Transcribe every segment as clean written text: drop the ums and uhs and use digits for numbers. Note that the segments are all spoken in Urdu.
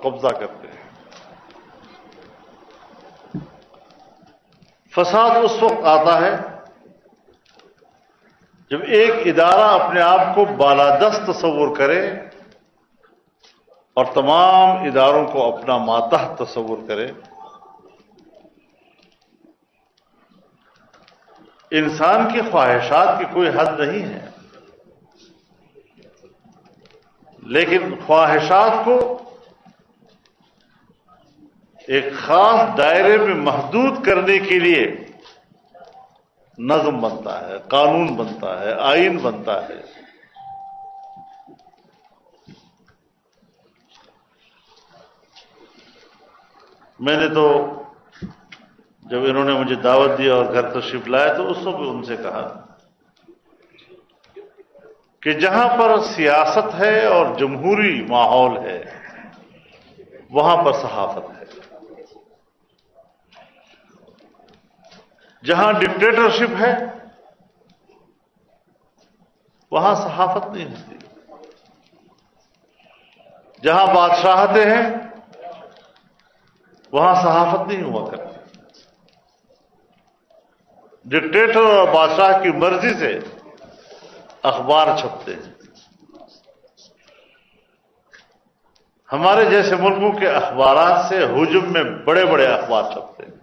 قبضہ کرتے ہیں۔ فساد اس وقت آتا ہے جب ایک ادارہ اپنے آپ کو بالادست تصور کرے اور تمام اداروں کو اپنا ماتحت تصور کرے۔ انسان کی خواہشات کی کوئی حد نہیں ہے، لیکن خواہشات کو ایک خاص دائرے میں محدود کرنے کے لیے نظم بنتا ہے، قانون بنتا ہے، آئین بنتا ہے۔ میں نے تو جب انہوں نے مجھے دعوت دی اور گھر تشریف لائے تو اس وقت ان سے کہا کہ جہاں پر سیاست ہے اور جمہوری ماحول ہے وہاں پر صحافت ہے، جہاں ڈکٹیٹرشپ ہے وہاں صحافت نہیں ہوتی، جہاں بادشاہتیں ہیں وہاں صحافت نہیں ہوا کرتی۔ ڈکٹیٹر اور بادشاہ کی مرضی سے اخبار چھپتے ہیں۔ ہمارے جیسے ملکوں کے اخبارات سے ہجوم میں بڑے بڑے اخبار چھپتے ہیں،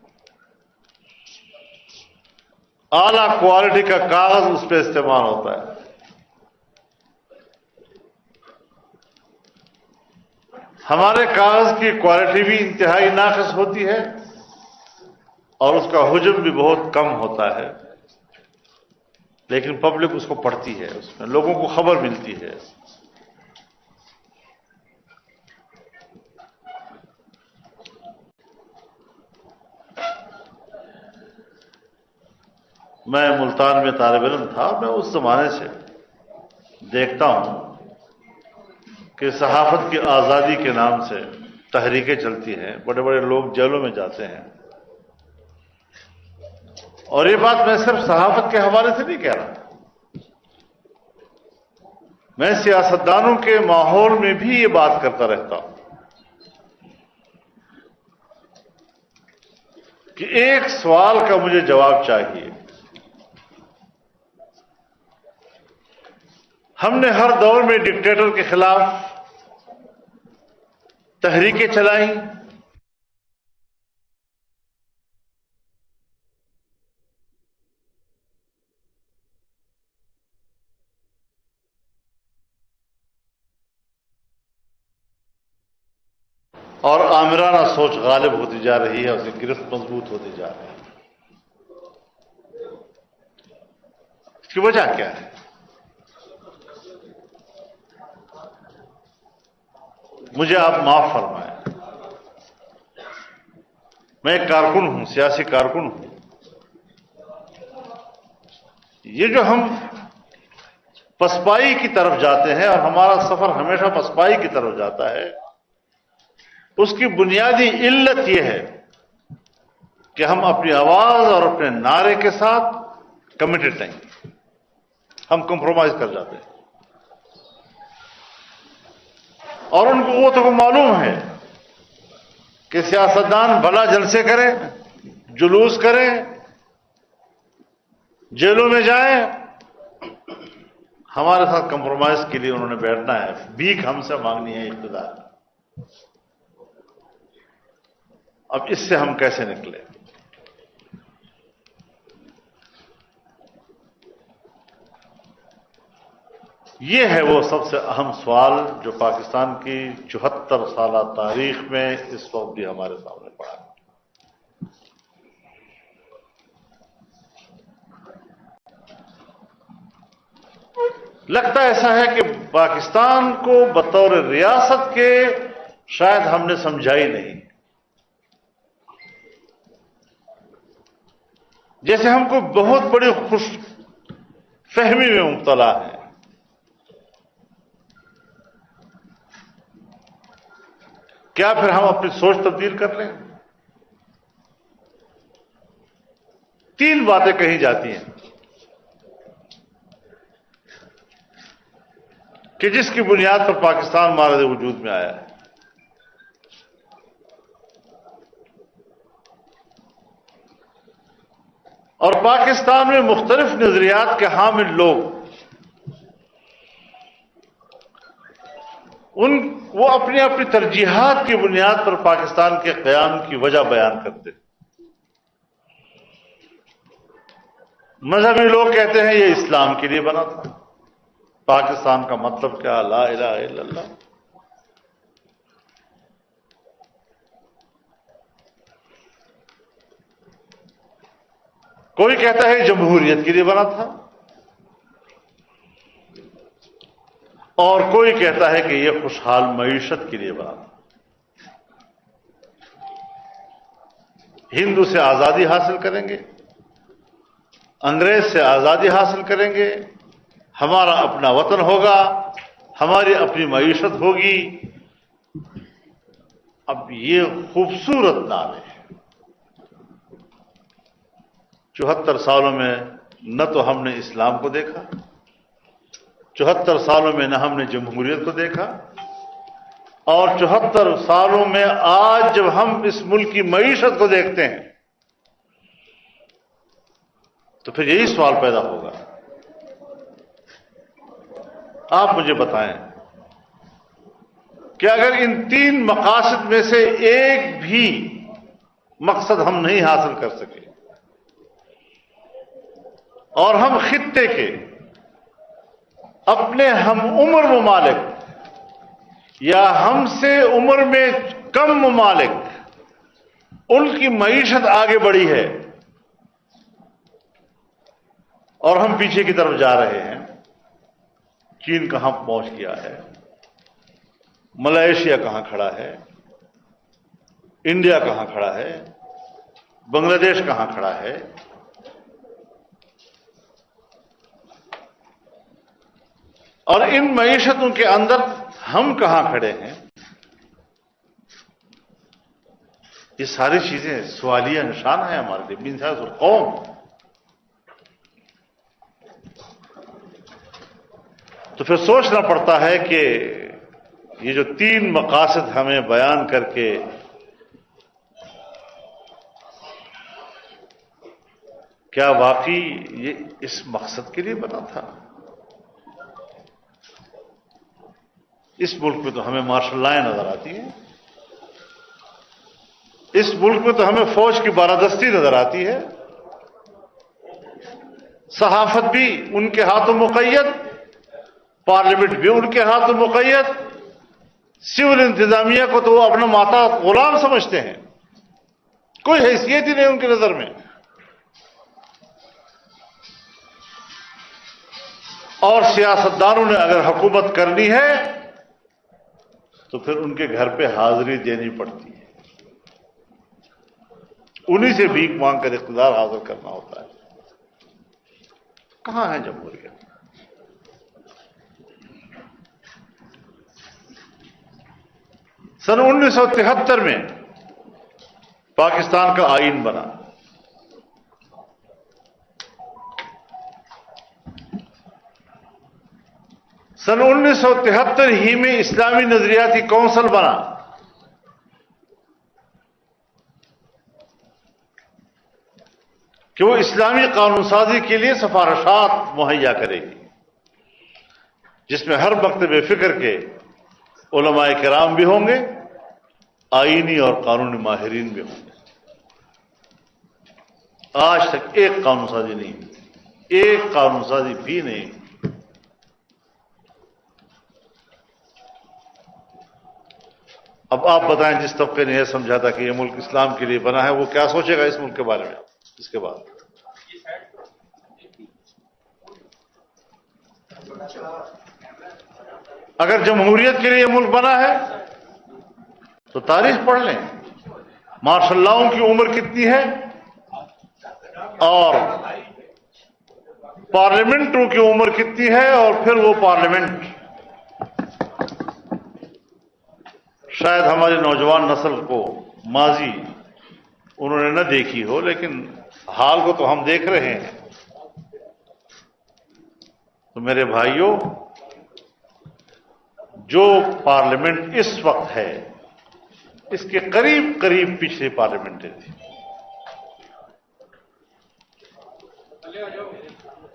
اعلیٰ کوالٹی کا کاغذ اس پہ استعمال ہوتا ہے۔ ہمارے کاغذ کی کوالٹی بھی انتہائی ناقص ہوتی ہے اور اس کا حجم بھی بہت کم ہوتا ہے، لیکن پبلک اس کو پڑھتی ہے، اس میں لوگوں کو خبر ملتی ہے۔ میں ملتان میں طالب علم تھا، میں اس زمانے سے دیکھتا ہوں کہ صحافت کی آزادی کے نام سے تحریکیں چلتی ہیں، بڑے بڑے لوگ جیلوں میں جاتے ہیں، اور یہ بات میں صرف صحافت کے حوالے سے نہیں کہہ رہا، میں سیاستدانوں کے ماحول میں بھی یہ بات کرتا رہتا ہوں کہ ایک سوال کا مجھے جواب چاہیے۔ ہم نے ہر دور میں ڈکٹیٹر کے خلاف تحریکیں چلائیں، اور آمرانہ سوچ غالب ہوتی جا رہی ہے، اس کی گرفت مضبوط ہوتی جا رہی ہے۔ اس کی وجہ کیا ہے؟ مجھے آپ معاف فرمائیں، میں ایک کارکن ہوں، سیاسی کارکن ہوں۔ یہ جو ہم پسپائی کی طرف جاتے ہیں اور ہمارا سفر ہمیشہ پسپائی کی طرف جاتا ہے، اس کی بنیادی علت یہ ہے کہ ہم اپنی آواز اور اپنے نعرے کے ساتھ کمیٹڈ نہیں، ہم کمپرومائز کر جاتے ہیں، اور ان کو معلوم ہے کہ سیاستدان بھلا جلسے کریں، جلوس کریں، جیلوں میں جائیں، ہمارے ساتھ کمپرومائز کے لیے انہوں نے بیٹھنا ہے، بھیک ہم سے مانگنی ہے اقتدار۔ اب اس سے ہم کیسے نکلیں؟ یہ ہے وہ سب سے اہم سوال جو پاکستان کی 74 سالہ تاریخ میں اس وقت بھی ہمارے سامنے پڑا ہے۔ لگتا ایسا ہے کہ پاکستان کو بطور ریاست کے شاید ہم نے سمجھا ہی نہیں، جیسے ہم کو بہت بڑی خوش فہمی میں مبتلا ہے۔ کیا پھر ہم اپنی سوچ تبدیل کر لیں؟ 3 باتیں کہی جاتی ہیں کہ جس کی بنیاد پر پاکستان مارد وجود میں آیا ہے۔ اور پاکستان میں مختلف نظریات کے حامل لوگ وہ اپنی اپنی ترجیحات کی بنیاد پر پاکستان کے قیام کی وجہ بیان کرتے ہیں۔ مذہبی لوگ کہتے ہیں یہ اسلام کے لیے بنا تھا۔ پاکستان کا مطلب کیا؟ لا الہ الا اللہ۔ کوئی کہتا ہے جمہوریت کے لیے بنا تھا، اور کوئی کہتا ہے کہ یہ خوشحال معیشت کے لیے بنا تھا۔ ہندو سے آزادی حاصل کریں گے، انگریز سے آزادی حاصل کریں گے، ہمارا اپنا وطن ہوگا، ہماری اپنی معیشت ہوگی۔ اب یہ خوبصورت نام ہے۔ 74 سالوں میں نہ تو ہم نے اسلام کو دیکھا، 74 سالوں میں نہ ہم نے جمہوریت کو دیکھا، اور 74 سالوں میں آج جب ہم اس ملک کی معیشت کو دیکھتے ہیں تو پھر یہی سوال پیدا ہوگا، آپ مجھے بتائیں کہ اگر ان 3 مقاصد میں سے ایک بھی مقصد ہم نہیں حاصل کر سکے اور ہم خطے کے اپنے ہم عمر ممالک یا ہم سے عمر میں کم ممالک ان کی معیشت آگے بڑھی ہے اور ہم پیچھے کی طرف جا رہے ہیں، چین کہاں پہنچ گیا ہے، ملائیشیا کہاں کھڑا ہے، انڈیا کہاں کھڑا ہے، بنگلہ دیش کہاں کھڑا ہے، اور ان معیشتوں کے اندر ہم کہاں کھڑے ہیں، یہ ساری چیزیں سوالیہ نشان ہیں ہمارے لیے، بنیاد القوم۔ تو پھر سوچنا پڑتا ہے کہ یہ جو 3 مقاصد ہمیں بیان کر کے کیا واقعی یہ اس مقصد کے لیے بنا تھا؟ اس ملک میں تو ہمیں مارشل لائن نظر آتی ہے، اس ملک میں تو ہمیں فوج کی بالادستی نظر آتی ہے، صحافت بھی ان کے ہاتھوں مقید، پارلیمنٹ بھی ان کے ہاتھوں مقید، سول انتظامیہ کو تو وہ اپنا ماتا غلام سمجھتے ہیں، کوئی حیثیت ہی نہیں ان کی نظر میں، اور سیاستدانوں نے اگر حکومت کرنی ہے تو پھر ان کے گھر پہ حاضری دینی پڑتی ہے، انہی سے بھیک مانگ کر اقتدار حاصل کرنا ہوتا ہے۔ کہاں ہے جمہوریت؟ سن 1973 میں پاکستان کا آئین بنا، سن 1973 ہی میں اسلامی نظریاتی کونسل بنا، کہ وہ اسلامی قانون سازی کے لیے سفارشات مہیا کرے گی، جس میں ہر مکتب فکر کے علماء کرام بھی ہوں گے، آئینی اور قانونی ماہرین بھی ہوں گے۔ آج تک ایک قانون سازی نہیں ہوئی، ایک قانون سازی بھی نہیں ہوئی۔ اب آپ بتائیں، جس طبقے نے یہ سمجھا تھا کہ یہ ملک اسلام کے لیے بنا ہے، وہ کیا سوچے گا اس ملک کے بارے میں اس کے بعد؟ اگر جمہوریت کے لیے یہ ملک بنا ہے تو تاریخ پڑھ لیں، مارشل لاؤں کی عمر کتنی ہے اور پارلیمنٹوں کی عمر کتنی ہے، اور پھر وہ پارلیمنٹ شاید ہماری نوجوان نسل کو ماضی انہوں نے نہ دیکھی ہو، لیکن حال کو تو ہم دیکھ رہے ہیں۔ تو میرے بھائیوں، جو پارلیمنٹ اس وقت ہے اس کے قریب قریب پچھلی پارلیمنٹیں تھی۔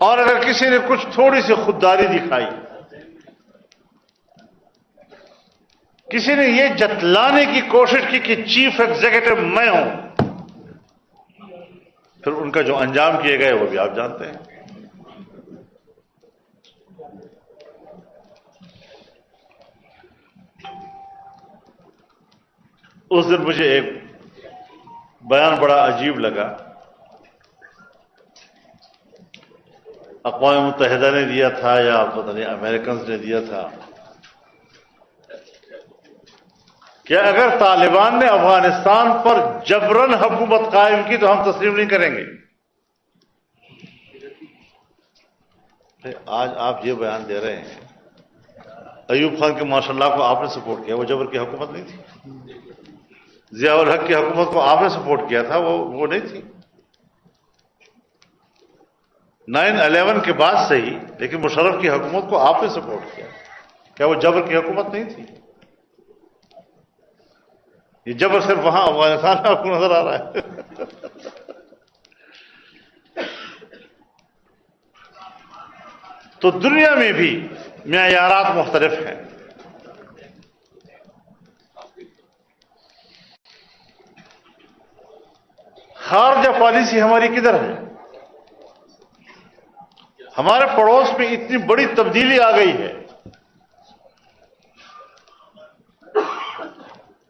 اور اگر کسی نے کچھ تھوڑی سی خودداری دکھائی، کسی نے یہ جتلانے کی کوشش کی کہ چیف ایگزیکٹو میں ہوں، پھر ان کا جو انجام کیے گئے وہ بھی آپ جانتے ہیں۔ اس دن مجھے ایک بیان بڑا عجیب لگا، اقوام متحدہ نے دیا تھا یا پتہ نہیں امریکنز نے دیا تھا، کہ اگر طالبان نے افغانستان پر جبراً حکومت قائم کی تو ہم تسلیم نہیں کریں گے۔ آج آپ یہ بیان دے رہے ہیں، ایوب خان کے ماشاء اللہ کو آپ نے سپورٹ کیا، وہ جبر کی حکومت نہیں تھی۔ ضیاء الحق کی حکومت کو آپ نے سپورٹ کیا تھا، وہ نہیں تھی۔ 9/11 کے بعد سے ہی، لیکن مشرف کی حکومت کو آپ نے سپورٹ کیا، کیا وہ جبر کی حکومت نہیں تھی؟ یہ جبر صرف وہاں افغانستان میں آپ کو نظر آ رہا ہے۔ تو دنیا میں بھی معیارات مختلف ہیں۔ خارجہ پالیسی ہماری کدھر ہے؟ ہمارے پڑوس میں اتنی بڑی تبدیلی آ گئی ہے،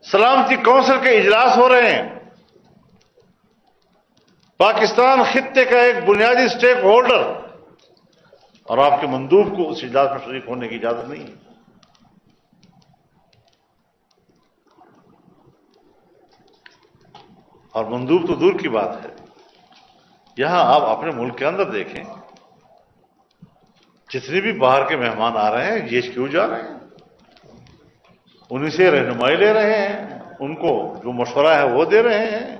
سلامتی کونسل کے اجلاس ہو رہے ہیں، پاکستان خطے کا ایک بنیادی سٹیک ہولڈر، اور آپ کے مندوب کو اس اجلاس میں شریک ہونے کی اجازت نہیں ہے۔ اور مندوب تو دور کی بات ہے، یہاں آپ اپنے ملک کے اندر دیکھیں، جتنے بھی باہر کے مہمان آ رہے ہیں، یہ کیوں جا رہے ہیں؟ انہیں سے رہنمائی لے رہے ہیں، ان کو جو مشورہ ہے وہ دے رہے ہیں۔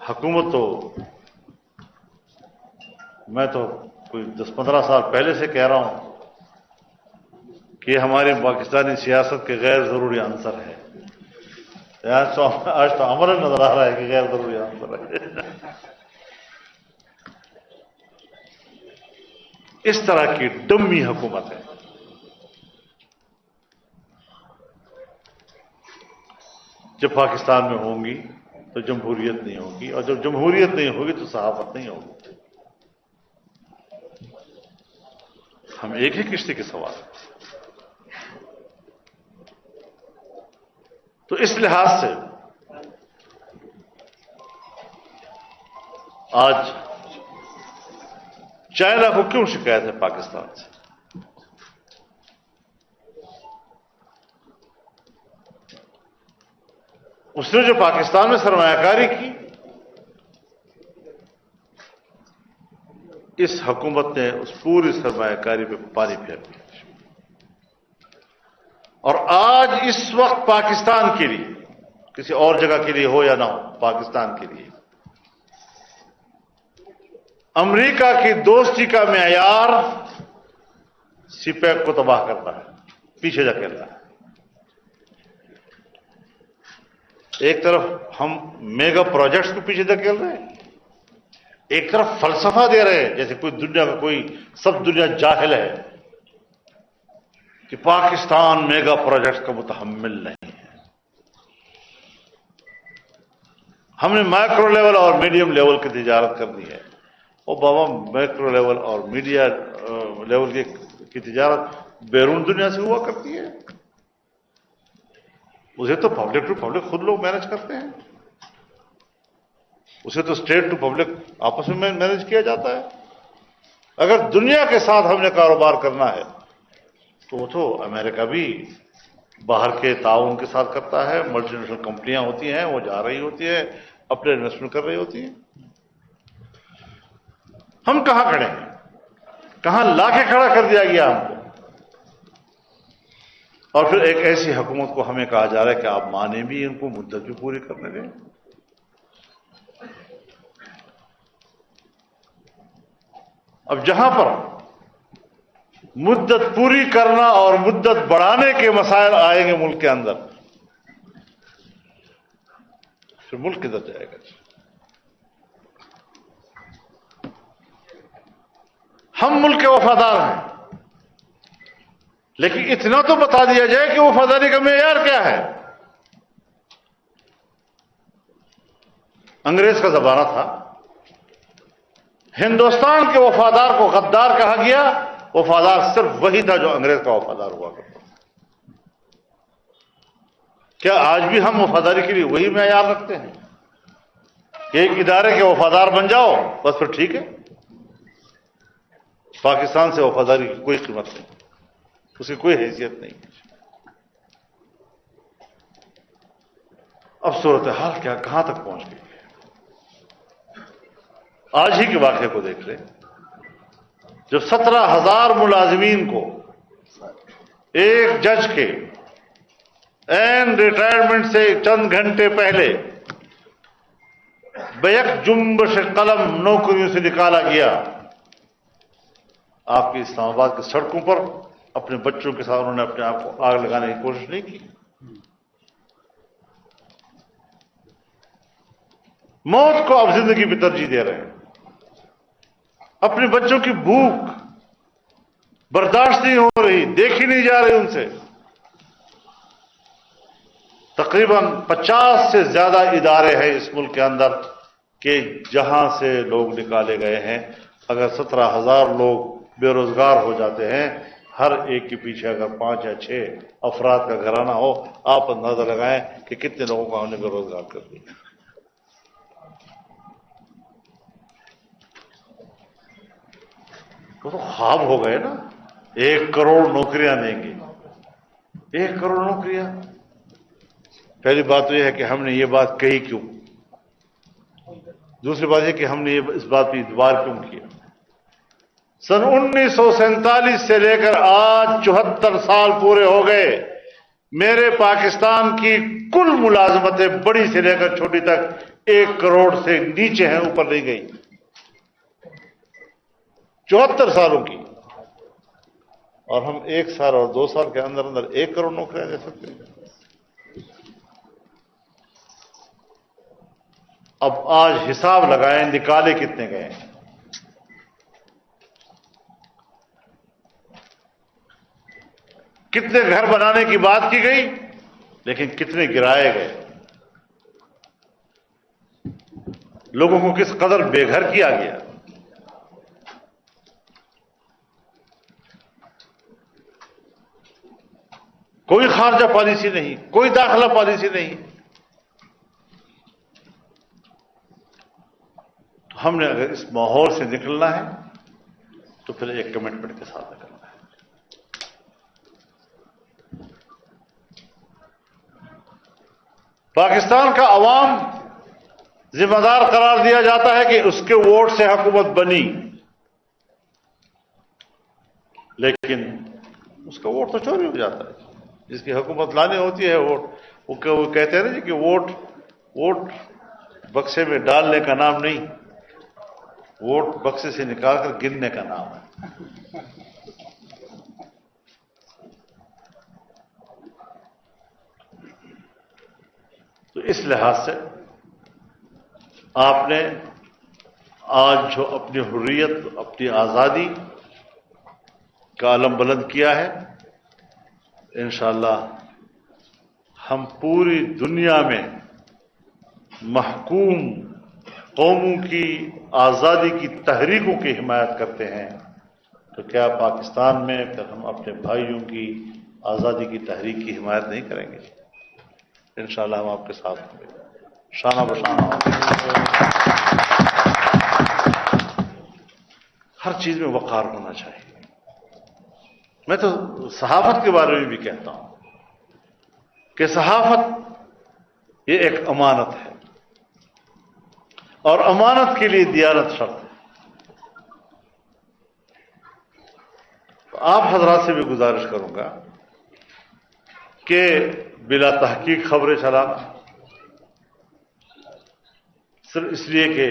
حکومت تو، میں تو کوئی 10-15 سال پہلے سے کہہ رہا ہوں کہ ہماری پاکستانی سیاست کے غیر ضروری عنصر ہے۔ آج تو عمل نظر آ رہا ہے کہ غیر ضروری عنصر ہے۔ اس طرح کی ڈمی حکومت ہے۔ جب پاکستان میں ہوں گی تو جمہوریت نہیں ہوگی، اور جب جمہوریت نہیں ہوگی تو صحافت نہیں ہوگی۔ ہم ایک ہی کشتی کے سوار ہیں۔ تو اس لحاظ سے آج چائنا کو کیوں شکایت ہے پاکستان سے؟ اس نے جو پاکستان میں سرمایہ کاری کی، اس حکومت نے اس پوری سرمایہ کاری پہ پانی پھیر دیا، اور آج اس وقت پاکستان کے لیے، کسی اور جگہ کے لیے ہو یا نہ ہو، پاکستان کے لیے امریکہ کی دوستی کا معیار سی پیک کو تباہ کرتا ہے، پیچھے دھکیل رہا ہے۔ ایک طرف ہم میگا پروجیکٹس کو پیچھے دھکیل رہے ہیں، ایک طرف فلسفہ دے رہے ہیں جیسے کوئی دنیا میں کوئی سب دنیا جاہل ہے کہ پاکستان میگا پروجیکٹس کا متحمل نہیں ہے۔ ہم نے مائکرو لیول اور میڈیم لیول کی تجارت کر دی ہے۔ اور بابا، مائکرو لیول اور میڈیا لیول کی تجارت بیرون دنیا سے ہوا کرتی ہے، اسے تو پبلک ٹو پبلک خود لوگ مینج کرتے ہیں، اسے تو اسٹیٹ ٹو پبلک آپس میں مینج کیا جاتا ہے۔ اگر دنیا کے ساتھ ہم نے کاروبار کرنا ہے تو وہ تو امریکہ بھی باہر کے تعاون کے ساتھ کرتا ہے، ملٹی نیشنل کمپنیاں ہوتی ہیں، وہ جا رہی ہوتی ہیں، اپنے انویسٹمنٹ کر رہی ہوتی ہیں۔ ہم کہاں کھڑے ہیں؟ کہاں لا کے کھڑا کر دیا گیا ہم کو؟ اور پھر ایک ایسی حکومت کو ہمیں کہا جا رہا ہے کہ آپ مانیں بھی، ان کو مدت بھی پوری کرنے دیں۔ اب جہاں پر مدت پوری کرنا اور مدت بڑھانے کے مسائل آئیں گے ملک کے اندر، پھر ملک کدھر جائے گا؟ ہم ملک کے وفادار ہیں، لیکن اتنا تو بتا دیا جائے کہ وفاداری کا معیار کیا ہے۔ انگریز کا زمانہ تھا، ہندوستان کے وفادار کو غدار کہا گیا، وفادار صرف وہی تھا جو انگریز کا وفادار ہوا کرتا۔ کیا آج بھی ہم وفاداری کے لیے وہی معیار رکھتے ہیں کہ ایک ادارے کے وفادار بن جاؤ بس پھر ٹھیک ہے؟ پاکستان سے وفاداری کی کوئی قیمت نہیں، اس کی کوئی حیثیت نہیں۔ اب صورتحال کیا کہاں تک پہنچ گئی ہے؟ آج ہی کے واقعے کو دیکھ لیں، جب 17,000 ملازمین کو ایک جج کے این ریٹائرمنٹ سے چند گھنٹے پہلے بیک جنبش قلم نوکریوں سے نکالا گیا، آپ کی اسلام آباد کی سڑکوں پر اپنے بچوں کے ساتھ انہوں نے اپنے آپ کو آگ لگانے کی کوشش نہیں کی؟ موت کو اب زندگی پہ ترجیح دے رہے ہیں، اپنے بچوں کی بھوک برداشت نہیں ہو رہی، دیکھی نہیں جا رہی ان سے۔ تقریباً 50 سے زیادہ ادارے ہیں اس ملک کے اندر کہ جہاں سے لوگ نکالے گئے ہیں۔ اگر 17,000 لوگ بے روزگار ہو جاتے ہیں، ہر ایک کے پیچھے اگر 5 یا 6 افراد کا گھرانہ ہو، آپ اندازہ لگائیں کہ کتنے لوگوں کو ہم نے بے روزگار کر دیا۔ وہ تو خواب ہو گئے نا، 1 کروڑ نوکریاں دیں گے۔ 1 کروڑ نوکریاں! پہلی بات تو یہ ہے کہ ہم نے یہ بات کہی کیوں؟ دوسری بات یہ کہ ہم نے اس بات پہ اتبار کیوں کیا؟ سن 1947 سے لے کر آج 74 سال پورے ہو گئے، میرے پاکستان کی کل ملازمتیں بڑی سے لے کر چھوٹی تک 1 کروڑ سے نیچے ہیں، اوپر نہیں گئی۔ 74 سالوں کی، اور ہم 1 سال اور 2 سال کے اندر اندر 1 کروڑ نوکریاں دے سکتے ہیں۔ اب آج حساب لگائیں نکالے کتنے گئے ہیں۔ کتنے گھر بنانے کی بات کی گئی، لیکن کتنے گرائے گئے؟ لوگوں کو کس قدر بے گھر کیا گیا؟ کوئی خارجہ پالیسی نہیں، کوئی داخلہ پالیسی نہیں۔ تو ہم نے اگر اس ماحول سے نکلنا ہے تو پھر ایک کمٹمنٹ کے ساتھ نکلنا ہے۔ پاکستان کا عوام ذمہ دار قرار دیا جاتا ہے کہ اس کے ووٹ سے حکومت بنی، لیکن اس کا ووٹ تو چوری ہو جاتا ہے۔ جس کی حکومت لانی ہوتی ہے ووٹ، وہ کہتے ہیں نا جی کہ ووٹ بکسے میں ڈالنے کا نام نہیں، ووٹ بکسے سے نکال کر گننے کا نام ہے۔ تو اس لحاظ سے آپ نے آج جو اپنی حریت، اپنی آزادی کا علم بلند کیا ہے، انشاءاللہ ہم پوری دنیا میں محکوم قوموں کی آزادی کی تحریکوں کی حمایت کرتے ہیں، تو کیا پاکستان میں پھر ہم اپنے بھائیوں کی آزادی کی تحریک کی حمایت نہیں کریں گے؟ انشاءاللہ ہم آپ کے ساتھ ہوں گے، شانہ بشانہ۔ ہر چیز میں وقار ہونا چاہیے۔ میں تو صحافت کے بارے میں بھی کہتا ہوں کہ صحافت یہ ایک امانت ہے، اور امانت کے لیے دیانت شرط ہے۔ تو آپ حضرات سے بھی گزارش کروں گا کہ بلا تحقیق خبریں چلانا، صرف اس لیے کہ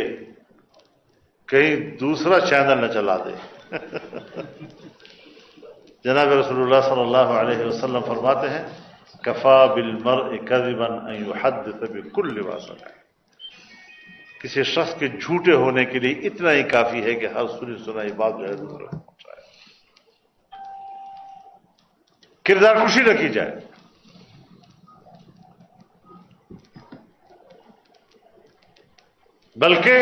کہیں دوسرا چینل نہ چلا دے۔ جناب رسول اللہ صلی اللہ علیہ وسلم فرماتے ہیں کفا بالمرء کذبا ان یحدث بکل ما سمع۔ کسی شخص کے جھوٹے ہونے کے لیے اتنا ہی کافی ہے کہ ہر سنی سنائی بات جو ہے دوسرے کو پہنچائے، کردار کشی نہ کی جائے۔ بلکہ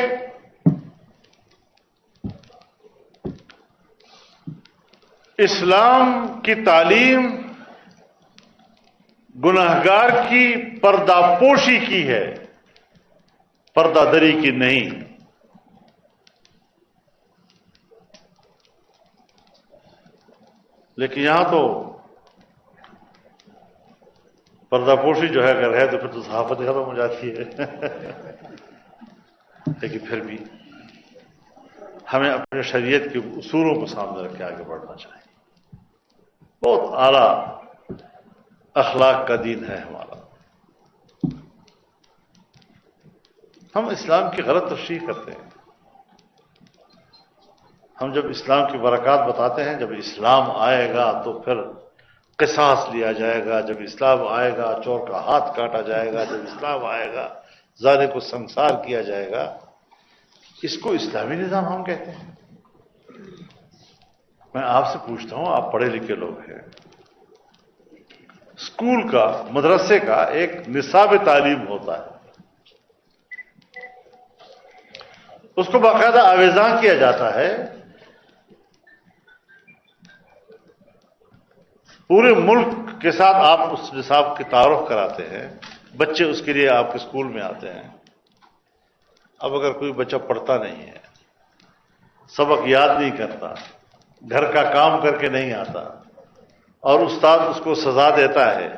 اسلام کی تعلیم گناہگار کی پردہ پوشی کی ہے، پردہ دری کی نہیں۔ لیکن یہاں تو پردہ پوشی جو ہے اگر ہے تو پھر تو صحافت ختم ہو جاتی ہے۔ لیکن پھر بھی ہمیں اپنے شریعت کے اصولوں کو سامنے رکھ کے آگے بڑھنا چاہیے۔ بہت اعلیٰ اخلاق کا دین ہے ہمارا۔ ہم اسلام کی غلط تشریح کرتے ہیں۔ ہم جب اسلام کی برکات بتاتے ہیں، جب اسلام آئے گا تو پھر قصاص لیا جائے گا، جب اسلام آئے گا چور کا ہاتھ کاٹا جائے گا، جب اسلام آئے گا زانی کو سنسار کیا جائے گا، اس کو اسلامی نظام ہم کہتے ہیں۔ میں آپ سے پوچھتا ہوں، آپ پڑھے لکھے لوگ ہیں، اسکول کا، مدرسے کا ایک نصاب تعلیم ہوتا ہے، اس کو باقاعدہ آویزاں کیا جاتا ہے، پورے ملک کے ساتھ آپ اس نصاب کی تعارف کراتے ہیں، بچے اس کے لیے آپ کے اسکول میں آتے ہیں۔ اب اگر کوئی بچہ پڑھتا نہیں ہے، سبق یاد نہیں کرتا، گھر کا کام کر کے نہیں آتا، اور استاد اس کو سزا دیتا ہے،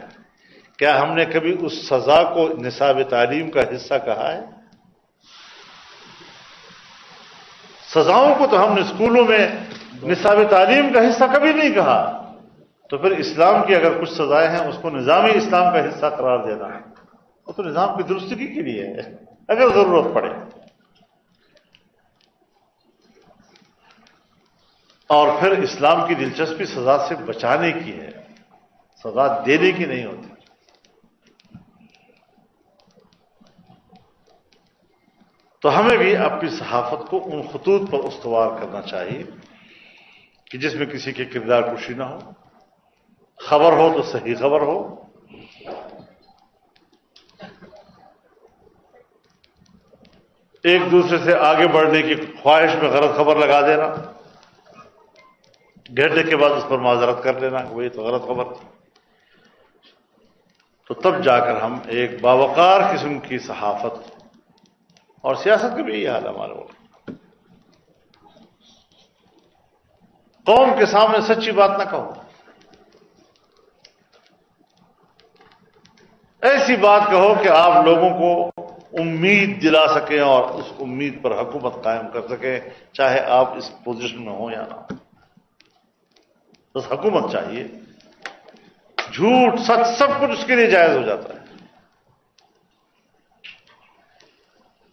کیا ہم نے کبھی اس سزا کو نصاب تعلیم کا حصہ کہا ہے؟ سزاؤں کو تو ہم نے اسکولوں میں نصاب تعلیم کا حصہ کبھی نہیں کہا۔ تو پھر اسلام کی اگر کچھ سزائیں ہیں اس کو نظامی اسلام کا حصہ قرار دینا ہے، وہ تو نظام کی درستگی کے لیے ہے اگر ضرورت پڑے، اور پھر اسلام کی دلچسپی سزا سے بچانے کی ہے، سزا دینے کی نہیں ہوتی۔ تو ہمیں بھی اپنی صحافت کو ان خطوط پر استوار کرنا چاہیے کہ جس میں کسی کے کردار کشی نہ ہو، خبر ہو تو صحیح خبر ہو، ایک دوسرے سے آگے بڑھنے کی خواہش میں غلط خبر لگا دینا، گھٹنے کے بعد اس پر معذرت کر لینا کہ وہی تو غلط خبر تھی، تو تب جا کر ہم ایک باوقار قسم کی صحافت، اور سیاست کا بھی یہی حال ہے ہمارے ملک، قوم کے سامنے سچی بات نہ کہو، ایسی بات کہو کہ آپ لوگوں کو امید دلا سکیں اور اس امید پر حکومت قائم کر سکیں، چاہے آپ اس پوزیشن میں ہوں یا نہ ہو۔ بس حکومت چاہیے، جھوٹ سچ سب کچھ اس کے لیے جائز ہو جاتا ہے۔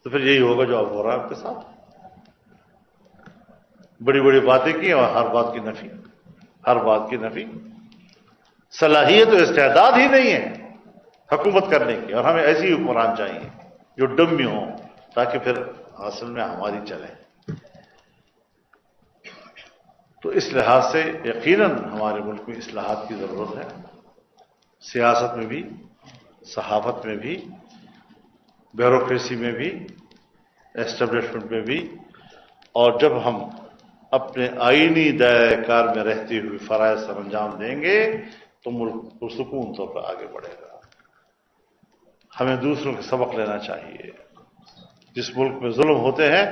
تو پھر یہی ہوگا جو اب ہو رہا ہے آپ کے ساتھ، بڑی بڑی باتیں کی اور ہر بات کی نفی، ہر بات کی نفی، صلاحیت و استعداد ہی نہیں ہے حکومت کرنے کی، اور ہمیں ایسی حکمران چاہیے جو ڈمی ہوں تاکہ پھر اصل میں ہماری چلے۔ تو اس لحاظ سے یقیناً ہمارے ملک میں اصلاحات کی ضرورت ہے، سیاست میں بھی، صحافت میں بھی، بیوروکریسی میں بھی، اسٹیبلشمنٹ میں بھی، اور جب ہم اپنے آئینی دائرۂ کار میں رہتے ہوئے فرائض سر انجام دیں گے تو ملک پرسکون طور پر آگے بڑھے گا۔ ہمیں دوسروں کے سبق لینا چاہیے، جس ملک میں ظلم ہوتے ہیں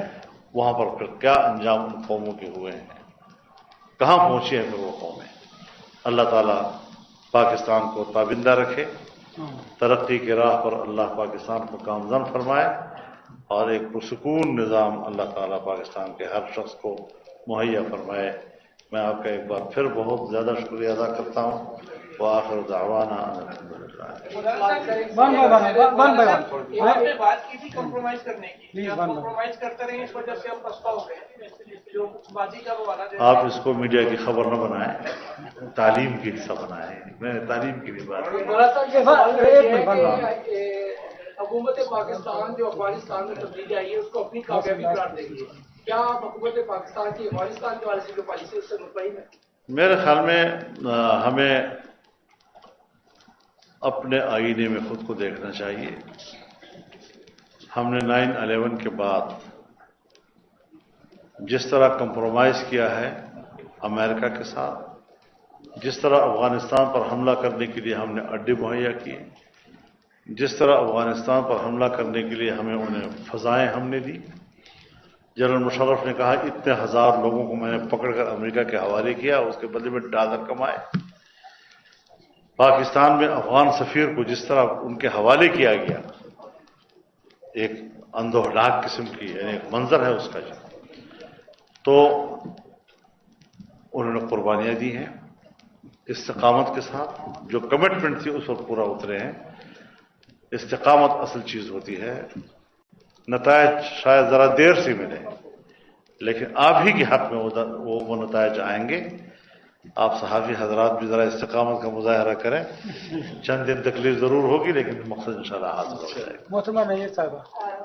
وہاں پر پھر کیا انجام ان قوموں کے ہوئے ہیں، کہاں پہنچی ہیں پھر وہ قومیں۔ اللہ تعالیٰ پاکستان کو تابندہ رکھے، ترقی کی راہ پر اللہ پاکستان کو گامزن فرمائے، اور ایک پرسکون نظام اللہ تعالیٰ پاکستان کے ہر شخص کو مہیا فرمائے۔ میں آپ کا ایک بار پھر بہت زیادہ شکریہ ادا کرتا ہوں۔ وآخر دعوانا الحمدللہ۔ آپ نے بات کی تھی کمپرومائز کرنے کی، کمپرومائز کرتے رہے اس وجہ سے ہم پسپا ہو گئے، جو بازی کا وہ والا۔ آپ اس کو میڈیا کی خبر نہ بنائیں، تعلیم کی حصہ بنائیں۔ میں نے تعلیم کی بھی بات کی۔ حکومت پاکستان جو افغانستان میں تبدیلی آئی ہے اس کو اپنی کامیابی قرار دے گی، کیا آپ حکومت پاکستان کی افغانستان کے حوالے سے جو پالیسی اس سے مطمئن ہے؟ میرے خیال میں ہمیں اپنے آئینے میں خود کو دیکھنا چاہیے. ہم نے 9/11 کے بعد جس طرح کمپرومائز کیا ہے امریکہ کے ساتھ، جس طرح افغانستان پر حملہ کرنے کے لیے ہم نے اڈے مہیا کیے، جس طرح افغانستان پر حملہ کرنے کے لیے ہمیں انہیں فضائیں ہم نے دی. جنرل مشرف نے کہا اتنے ہزار لوگوں کو میں نے پکڑ کر امریکہ کے حوالے کیا، اس کے بدلے میں ڈالر کمائے. پاکستان میں افغان سفیر کو جس طرح ان کے حوالے کیا گیا، ایک اندوہناک قسم کی یعنی ایک منظر ہے اس کا. تو انہوں نے قربانیاں دی ہیں استقامت کے ساتھ، جو کمٹمنٹ تھی اس پر پورا اترے ہیں. استقامت اصل چیز ہوتی ہے. نتائج شاید ذرا دیر سے ملے لیکن آپ ہی کے حق میں وہ نتائج آئیں گے. آپ صحافی حضرات بھی ذرا استقامت کا مظاہرہ کریں. چند دن تکلیف ضرور ہوگی لیکن مقصد انشاءاللہ حاصل ہو جائے گا. محترمہ میئر صاحبہ،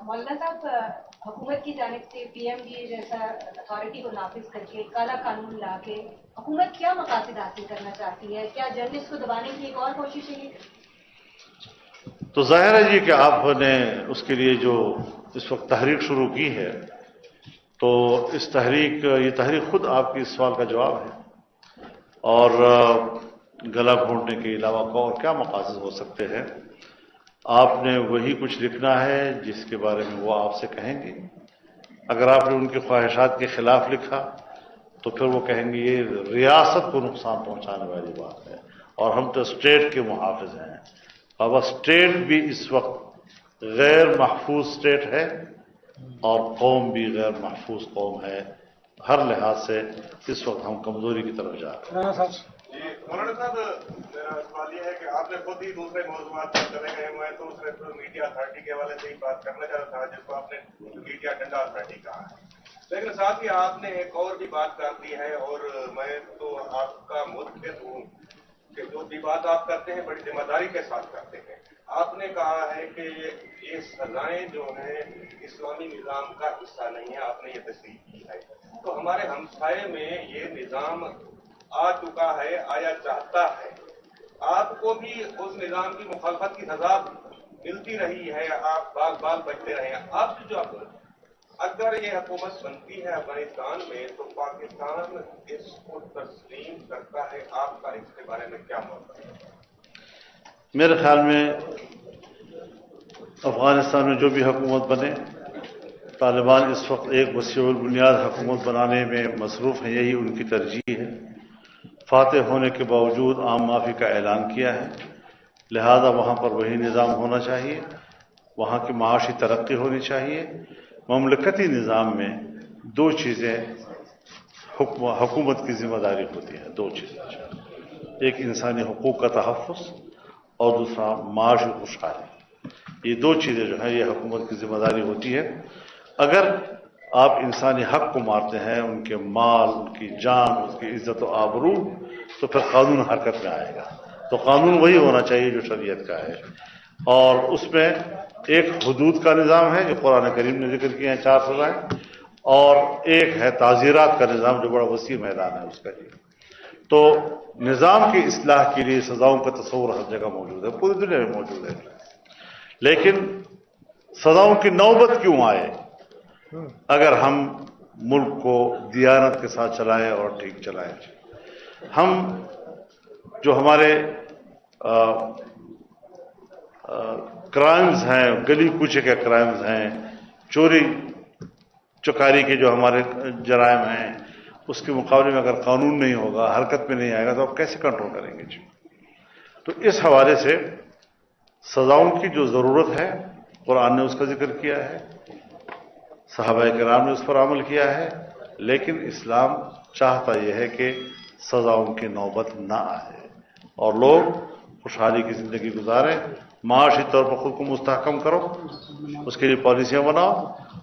مولانا صاحب، حکومت کی جانب سے پی ایم ڈی جیسا اتھارٹی کو نافذ کر کے کالا قانون لا کے حکومت کیا مقاصد حاصل کرنا چاہتی ہے؟ کیا جرنلسٹ کو دبانے کی ایک اور کوشش ہے؟ تو ظاہر ہے جی کہ آپ نے اس کے لیے جو اس وقت تحریک شروع کی ہے، تو یہ تحریک خود آپ کے اس سوال کا جواب ہے. اور گلا گھونٹنے کے علاوہ اور کیا مقاصد ہو سکتے ہیں؟ آپ نے وہی کچھ لکھنا ہے جس کے بارے میں وہ آپ سے کہیں گے. اگر آپ نے ان کی خواہشات کے خلاف لکھا تو پھر وہ کہیں گے یہ ریاست کو نقصان پہنچانے والی بات ہے، اور ہم تو اسٹیٹ کے محافظ ہیں. اب اسٹیٹ بھی اس وقت غیر محفوظ اسٹیٹ ہے اور قوم بھی غیر محفوظ قوم ہے. ہر لحاظ سے اس وقت ہم کمزوری کی طرف جا رہے ہیں. جی مولانا صاحب، میرا سوال یہ ہے کہ آپ نے خود ہی دوسرے موضوعات پر چلے گئے. میں تو صرف میڈیا اتھارٹی کے حوالے سے ہی بات کرنا چاہتا تھا جس کو آپ نے میڈیا ڈنڈا اتھارٹی کہا ہے. لیکن ساتھ ہی آپ نے ایک اور بھی بات کر دی ہے، اور میں تو آپ کا متفق ہوں کہ جو بھی بات آپ کرتے ہیں بڑی ذمہ داری کے ساتھ کرتے ہیں. آپ نے کہا ہے کہ یہ سزائیں جو ہیں اسلامی نظام کا حصہ نہیں ہے. آپ نے یہ تصریح کی ہے. تو ہمارے ہمسائے میں یہ نظام آ چکا ہے، آیا چاہتا ہے. آپ کو بھی اس نظام کی مخالفت کی سزا ملتی رہی ہے، آپ بال بچتے رہے ہیں. اب جو اگر یہ حکومت بنتی ہے افغانستان میں تو پاکستان اس کو تسلیم کرتا ہے. آپ کا اس کے بارے میں کیا موقع ہے؟ میرے خیال میں افغانستان میں جو بھی حکومت بنے، طالبان اس وقت ایک وسیع البنیاد حکومت بنانے میں مصروف ہیں، یہی ان کی ترجیح ہے. فاتح ہونے کے باوجود عام معافی کا اعلان کیا ہے، لہذا وہاں پر وہی نظام ہونا چاہیے، وہاں کی معاشی ترقی ہونی چاہیے. مملکتی نظام میں دو چیزیں حکومت کی ذمہ داری ہوتی ہیں، دو چیزیں، ایک انسانی حقوق کا تحفظ اور دوسرا معاشی خوشحالی. یہ دو چیزیں جو ہیں یہ حکومت کی ذمہ داری ہوتی ہے. اگر آپ انسانی حق کو مارتے ہیں، ان کے مال، ان کی جان، ان کی عزت و آبرو، تو پھر قانون حرکت میں آئے گا. تو قانون وہی ہونا چاہیے جو شریعت کا ہے، اور اس میں ایک حدود کا نظام ہے جو قرآن کریم نے ذکر کیا ہے 4 سزائیں، اور ایک ہے تعزیرات کا نظام جو بڑا وسیع میدان ہے اس کا. تو نظام کی اصلاح کے لیے سزاؤں کا تصور ہر جگہ موجود ہے، پوری دنیا میں موجود ہے. لیکن سزاؤں کی نوبت کیوں آئے اگر ہم ملک کو دیانت کے ساتھ چلائیں اور ٹھیک چلائیں؟ ہم جو ہمارے کرائمز ہیں، گلی کوچے کے کرائمز ہیں، چوری چکاری کے جو ہمارے جرائم ہیں، اس کے مقابلے میں اگر قانون نہیں ہوگا، حرکت میں نہیں آئے گا تو آپ کیسے کنٹرول کریں گے جی؟ تو اس حوالے سے سزاؤں کی جو ضرورت ہے قرآن نے اس کا ذکر کیا ہے، صحابہ کرام نے اس پر عمل کیا ہے، لیکن اسلام چاہتا یہ ہے کہ سزاؤں کی نوبت نہ آئے اور لوگ خوشحالی کی زندگی گزاریں. معاشی طور پر خود کو مستحکم کرو، اس کے لیے پالیسیاں بناؤ،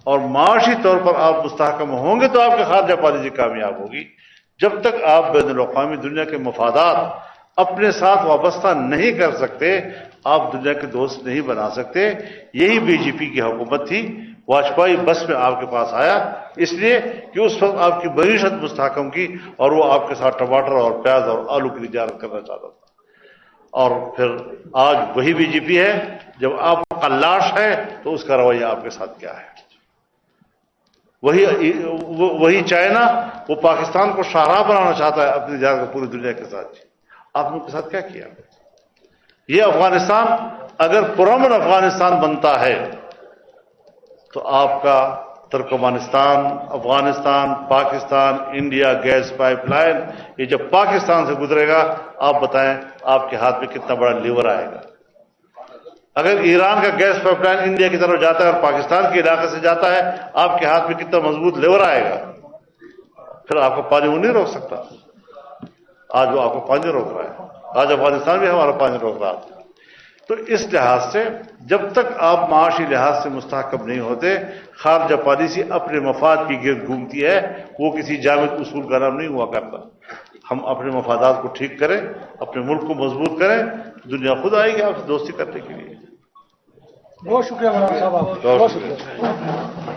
اور معاشی طور پر آپ مستحکم ہوں گے تو آپ کی خارجہ پالیسی کامیاب ہوگی. جب تک آپ بین الاقوامی دنیا کے مفادات اپنے ساتھ وابستہ نہیں کر سکتے، آپ دنیا کے دوست نہیں بنا سکتے۔ یہی بی جے پی کی حکومت تھی۔ واجپئی بس میں آپ کے پاس آیا اس لیے کہ اس وقت آپ کی معیشت مستحکم کی اور وہ آپ کے ساتھ ٹماٹر اور پیاز اور آلو کی تجارت کرنا چاہتا تھا۔ اور پھر آج وہی بی جے پی ہے، جب آپ کا لاش ہے تو اس کا رویہ آپ کے ساتھ کیا ہے؟ وہی چائنا، وہ پاکستان کو شاہراہ بنانا چاہتا ہے اپنی تجارت کو پوری دنیا کے ساتھ۔ آپ نے ان کے ساتھ کیا کیا؟ یہ افغانستان اگر پرامن افغانستان بنتا ہے تو آپ کا Turkmenistan, Afghanistan, Pakistan, India gas pipeline, یہ جب پاکستان سے گزرے گا، آپ بتائیں آپ کے ہاتھ میں کتنا بڑا لیور آئے گا؟ اگر ایران کا گیس پائپ لائن انڈیا کی طرف جاتا ہے اور پاکستان کے علاقے سے جاتا ہے، آپ کے ہاتھ میں کتنا مضبوط لیور آئے گا؟ پھر آپ کو پانی وہ نہیں روک سکتا۔ آج وہ آپ کو پانی روک رہا ہے، آج افغانستان بھی ہمارا پانی روک رہا ہے۔ تو اس لحاظ سے جب تک آپ معاشی لحاظ سے مستحکم نہیں ہوتے، خارجہ پالیسی اپنے مفاد کی گرد گھومتی ہے، وہ کسی جامد اصول کا نام نہیں ہوا کرتا۔ ہم اپنے مفادات کو ٹھیک کریں، اپنے ملک کو مضبوط کریں، دنیا خود آئے گی آپ سے دوستی کرنے کے لیے۔ بہت شکریہ مولانا صاحب، آپ بہت شکریہ۔